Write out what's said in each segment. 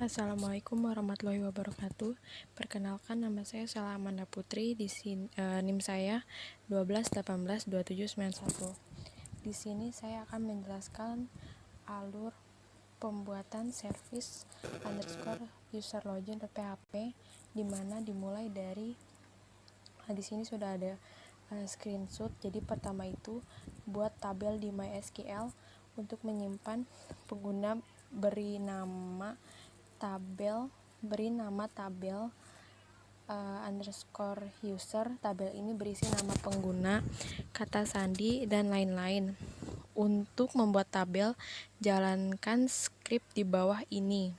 Assalamualaikum warahmatullahi wabarakatuh. Perkenalkan, nama saya Sela Amanda Putri. Di sini NIM saya 12182791. Di sini saya akan menjelaskan alur pembuatan service underscore user login .php, di mana dimulai dari di sini sudah ada screenshot. Jadi pertama itu buat tabel di MySQL untuk menyimpan pengguna, beri nama tabel underscore user. Tabel ini berisi nama pengguna, kata sandi, dan lain-lain. Untuk membuat tabel, jalankan script di bawah ini.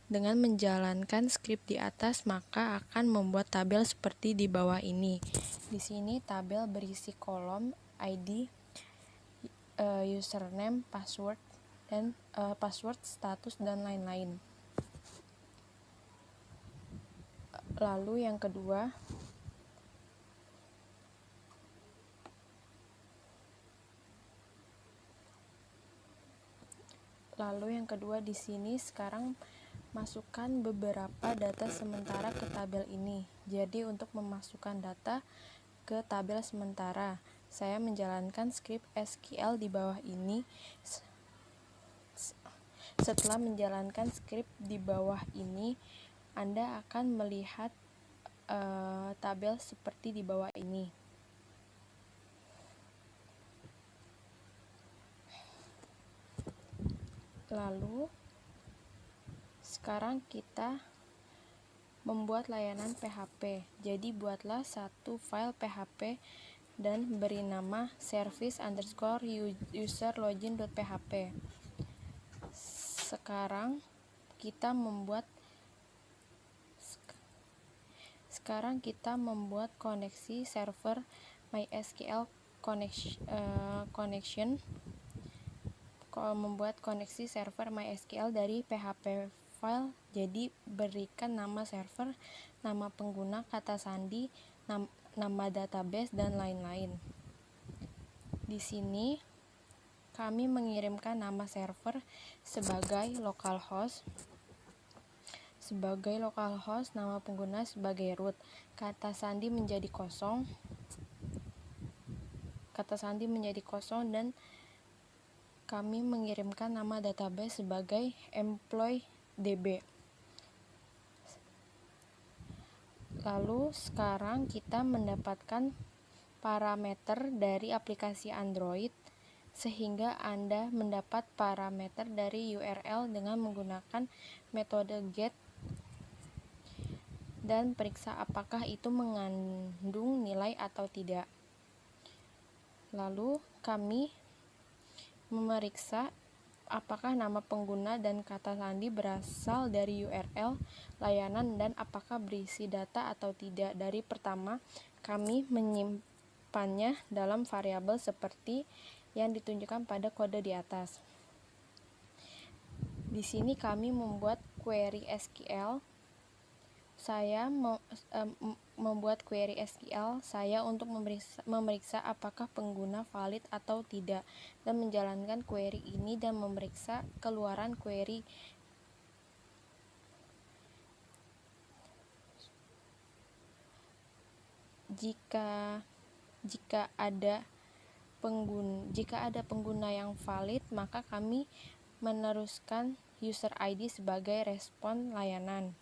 Dengan menjalankan script di atas, maka akan membuat tabel seperti di bawah ini. Di sini tabel berisi kolom ID, username, password, dan password, status, dan lain-lain. Lalu yang kedua di sini sekarang masukkan beberapa data sementara ke tabel ini. Jadi untuk memasukkan data ke tabel sementara, saya menjalankan script SQL di bawah ini. Setelah menjalankan script di bawah ini, Anda akan melihat tabel seperti di bawah ini. Lalu sekarang kita membuat layanan PHP. Jadi buatlah satu file PHP dan beri nama service underscore user login .php. Sekarang kita membuat koneksi server MySQL connection. Membuat koneksi server MySQL dari PHP file. Jadi berikan nama server, nama pengguna, kata sandi, nama database, dan lain-lain. Di sini kami mengirimkan nama server sebagai localhost, nama pengguna sebagai root, kata sandi menjadi kosong, dan kami mengirimkan nama database sebagai employee.db. Lalu sekarang kita mendapatkan parameter dari aplikasi Android, sehingga Anda mendapat parameter dari URL dengan menggunakan metode get dan periksa apakah itu mengandung nilai atau tidak. Lalu kami memeriksa apakah nama pengguna dan kata sandi berasal dari URL layanan dan apakah berisi data atau tidak. Dari pertama, kami menyimpannya dalam variabel seperti yang ditunjukkan pada kode di atas. Di sini kami membuat query SQL. Saya membuat query SQL saya untuk memeriksa apakah pengguna valid atau tidak, dan menjalankan query ini dan memeriksa keluaran query. Jika ada pengguna yang valid, maka kami meneruskan user ID sebagai respon layanan.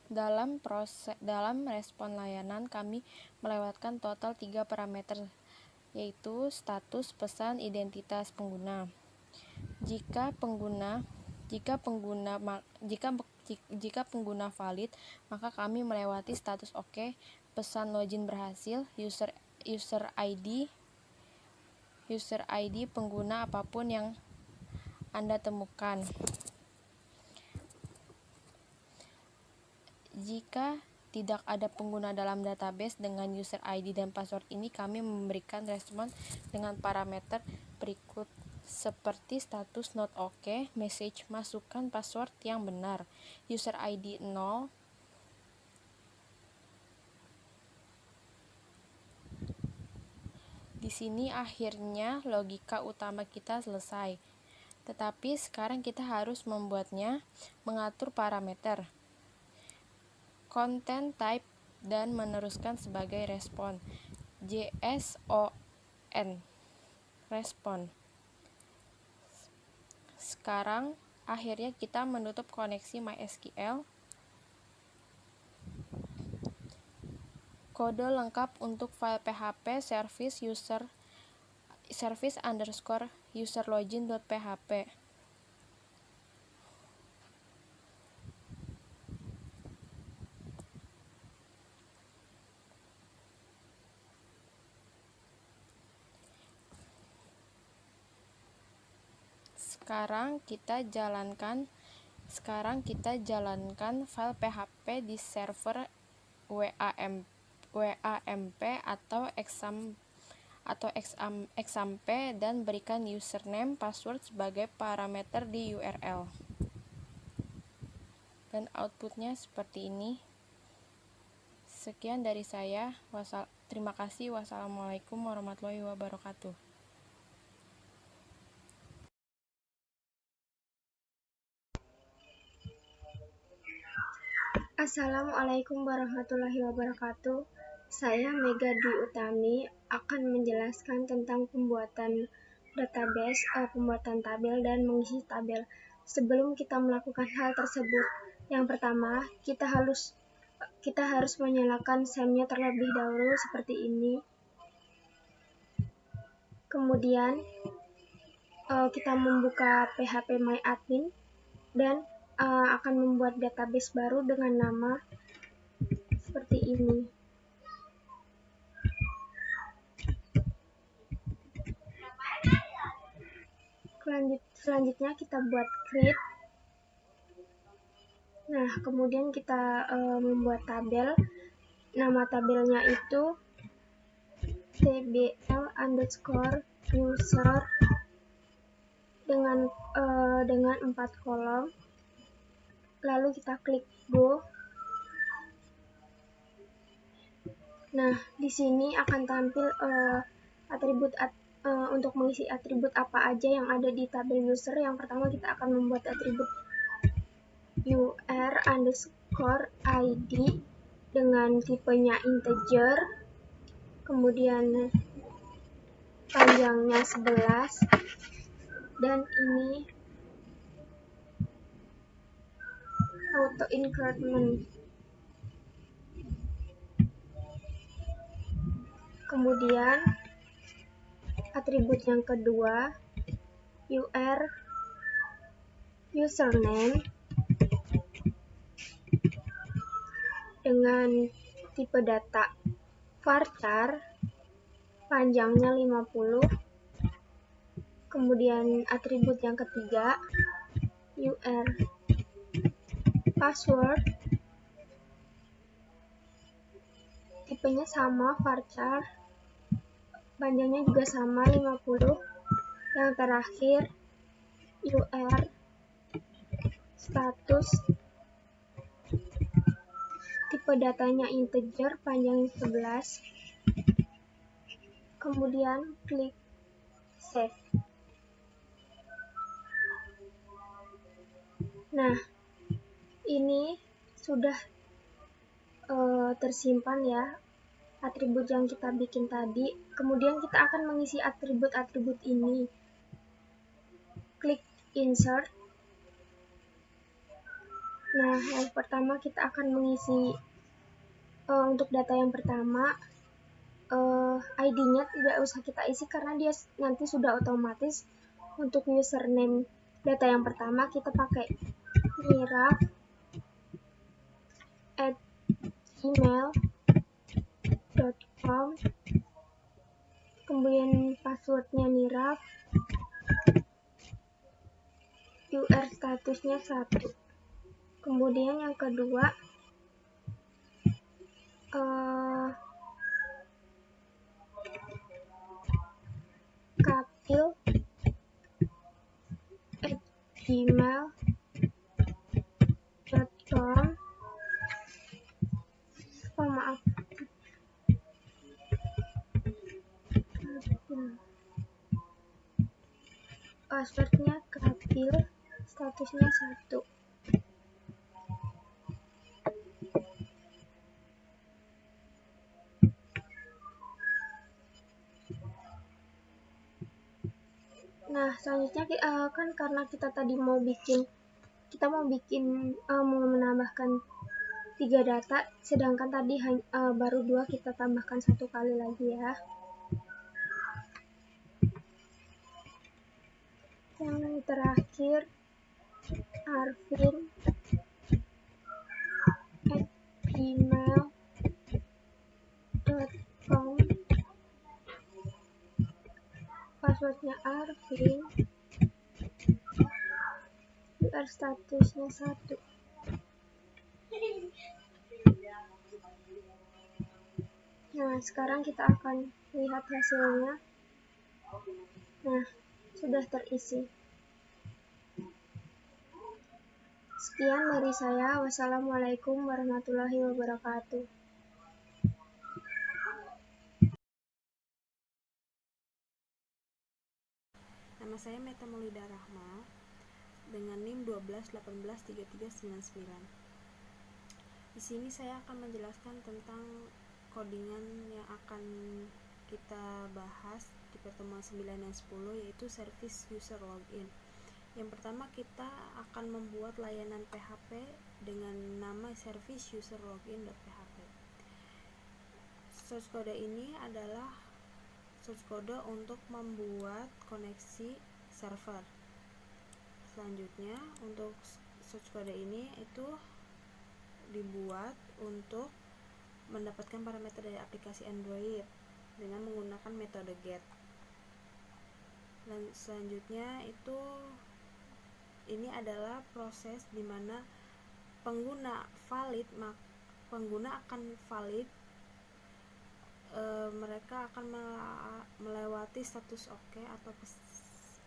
Dalam respon layanan kami melewatkan total 3 parameter, yaitu status, pesan, identitas pengguna. Jika pengguna valid, maka kami melewati status oke, pesan login berhasil, user ID pengguna apapun yang Anda temukan. Jika tidak ada pengguna dalam database dengan user ID dan password ini, kami memberikan respon dengan parameter berikut seperti status not okay, message masukkan password yang benar, user ID 0, Di sini akhirnya logika utama kita selesai. Tetapi sekarang kita harus membuatnya, mengatur parameter, content type, dan meneruskan sebagai respon. JSON, respon. Sekarang akhirnya kita menutup koneksi MySQL. Kode lengkap untuk file PHP service_userlogin.php. Sekarang kita jalankan file PHP di server WAMP atau XAMPP dan berikan username password sebagai parameter di URL. Dan outputnya seperti ini. Sekian dari saya. Terima kasih. Wassalamualaikum warahmatullahi wabarakatuh. Assalamualaikum warahmatullahi wabarakatuh. Saya Mega Dwi Utami akan menjelaskan tentang pembuatan database, pembuatan tabel dan mengisi tabel. Sebelum kita melakukan hal tersebut, yang pertama kita harus menyalakan SAM-nya terlebih dahulu seperti ini. Kemudian kita membuka phpMyAdmin dan akan membuat database baru dengan nama seperti ini. Selanjutnya kita buat create. Nah, kemudian kita membuat tabel. Nama tabelnya itu tbl_user dengan 4 kolom. Lalu kita klik go. Nah, di sini akan tampil atribut untuk mengisi atribut apa aja yang ada di tabel user. Yang pertama kita akan membuat atribut ur_id dengan tipenya integer, kemudian panjangnya 11, dan ini auto increment. Kemudian atribut yang kedua username dengan tipe data varchar, panjangnya 50. Kemudian atribut yang ketiga password, tipenya sama varchar, panjangnya juga sama 50. Yang terakhir status, tipe datanya integer, panjangnya 11. Kemudian klik save. Nah, ini sudah tersimpan ya atribut yang kita bikin tadi. Kemudian kita akan mengisi atribut-atribut ini. Klik insert. Nah, yang pertama kita akan mengisi untuk data yang pertama, ID-nya tidak usah kita isi karena dia nanti sudah otomatis. Untuk username data yang pertama kita pakai niraf@gmail.com. Kemudian passwordnya niraf, statusnya 1. Kemudian yang kedua kapil@gmail.com. Maaf. Passwordnya Kapil, statusnya 1. Nah, selanjutnya kan karena kita tadi mau menambahkan 3 data, sedangkan tadi baru 2, kita tambahkan 1 kali lagi ya. Yang terakhir, arvin@gmail.com, passwordnya Arvin, biar statusnya 1. Nah, sekarang kita akan lihat hasilnya. Nah, sudah terisi. Sekian dari saya. Wassalamualaikum warahmatullahi wabarakatuh. Nama saya Meta Maulida Rahma dengan NIM 12183399. Di sini saya akan menjelaskan tentang codingan yang akan kita bahas di pertemuan 9 dan 10, yaitu service user login. Yang pertama, kita akan membuat layanan PHP dengan nama service user login.php. Source code ini adalah source code untuk membuat koneksi server. Selanjutnya, untuk source code ini itu dibuat untuk mendapatkan parameter dari aplikasi Android dengan menggunakan metode get. Dan selanjutnya ini adalah proses di mana pengguna akan valid, mereka akan melewati status oke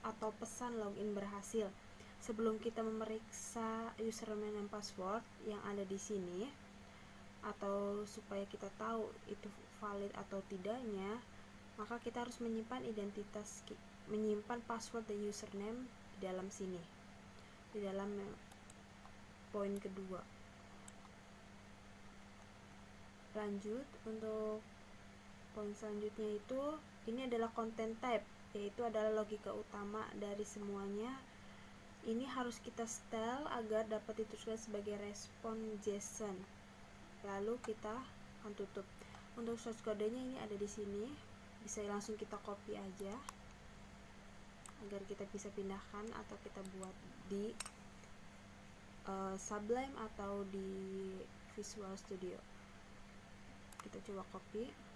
atau pesan login berhasil sebelum kita memeriksa username dan password yang ada di sini, atau supaya kita tahu itu valid atau tidaknya, maka kita harus menyimpan password dan username di dalam sini, di dalam poin kedua. Lanjut, untuk poin selanjutnya ini adalah content type, yaitu adalah logika utama dari semuanya. Ini harus kita setel agar dapat dituliskan sebagai respon JSON. Lalu kita akan tutup. Untuk source codenya ini ada di sini, bisa langsung kita copy aja agar kita bisa pindahkan atau kita buat di Sublime atau di Visual Studio. Kita coba copy.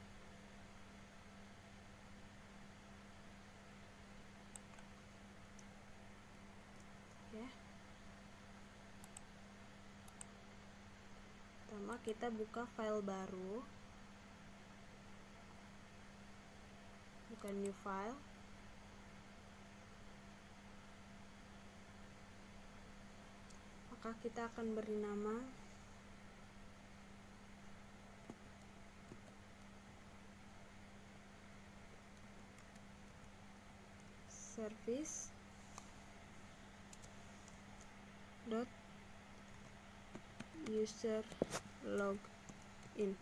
Pertama kita buka file baru, buka new file, maka kita akan beri nama service user login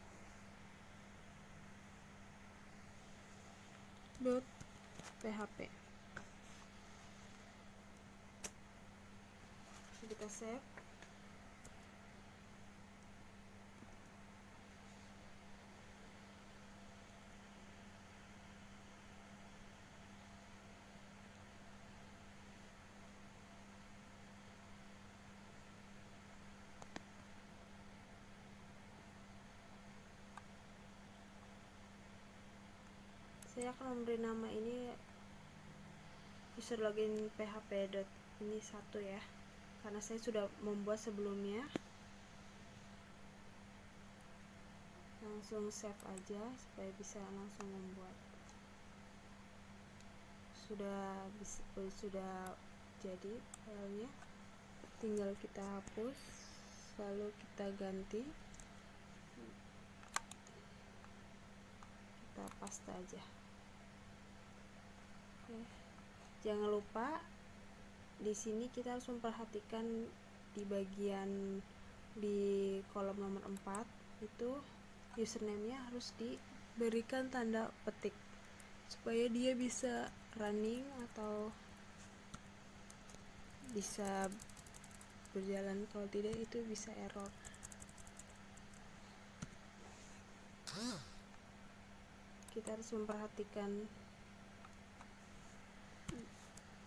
.php. Kita save. Saya akan memberi nama ini user login php ini 1 ya, karena saya sudah membuat sebelumnya. Langsung save aja supaya bisa langsung membuat. Sudah jadi filenya, tinggal kita hapus lalu kita ganti, kita paste aja. Jangan lupa di sini kita harus memperhatikan di bagian di kolom nomor 4 itu username-nya harus diberikan tanda petik supaya dia bisa running atau bisa berjalan. Kalau tidak itu bisa error. Kita harus memperhatikan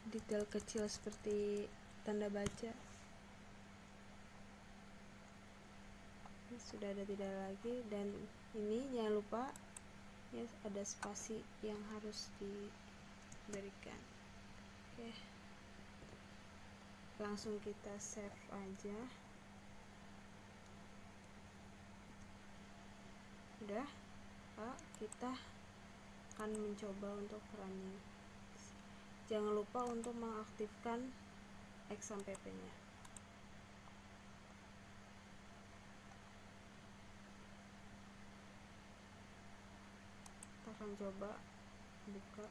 detail kecil seperti tanda baca. Sudah ada tidak lagi, dan ini jangan lupa ya ada spasi yang harus diberikan. Oke, langsung kita save aja. Udah, kita akan mencoba untuk running. Jangan lupa untuk mengaktifkan XAMPP nya. Kita akan coba buka.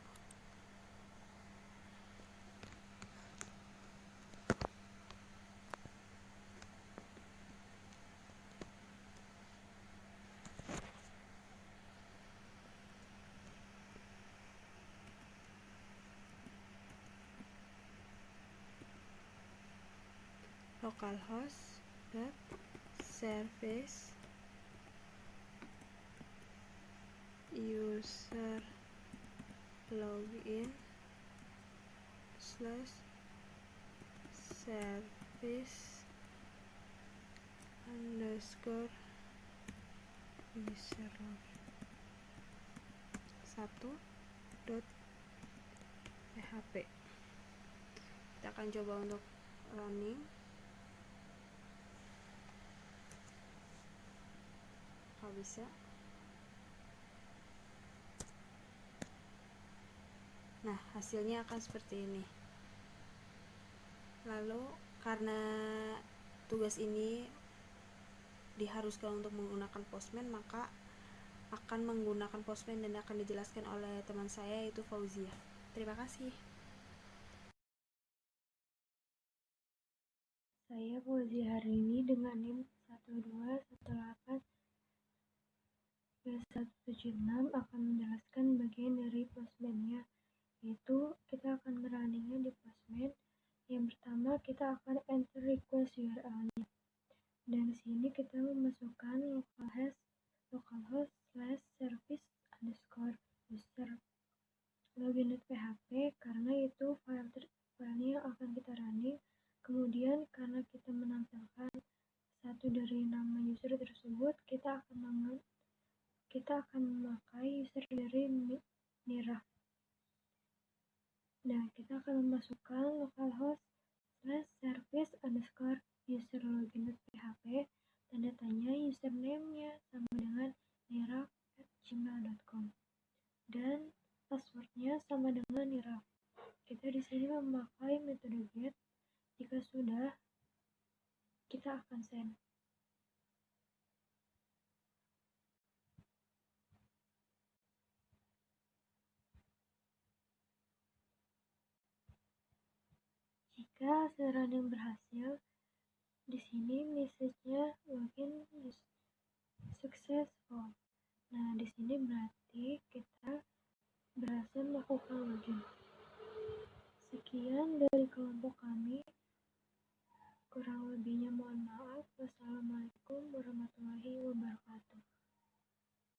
Localhost service user login /service underscore user login 1.php. Kita akan coba untuk running. Kalau bisa. Nah, hasilnya akan seperti ini. Lalu karena tugas ini diharuskan untuk menggunakan Postman, maka akan menggunakan Postman dan akan dijelaskan oleh teman saya, yaitu Fauzia. Terima kasih. Saya Fauzia hari ini dengan NIM 1218-9176 akan menjelaskan bagian dari Postman-nya, yaitu kita akan merunningnya di Postman. Yang pertama kita akan enter request URL-nya, dan di sini kita memasukkan localhost /service underscore user login.php karena itu filenya akan kita running. Kemudian karena kita menampilkan satu dari nama user tersebut, kita akan memakai user dari Nira. Nah, kita akan memasukkan localhost /service underscore user login.php, tanda tanya username-nya sama dengan nira@gmail.com, dan passwordnya sama dengan nira. Kita di sini memakai metode get. Jika sudah, kita akan send. Jika hasil running berhasil, di sini message-nya login successful. Nah, di sini berarti kita berhasil melakukan login. Sekian dari kelompok kami. Kurang lebihnya mohon maaf.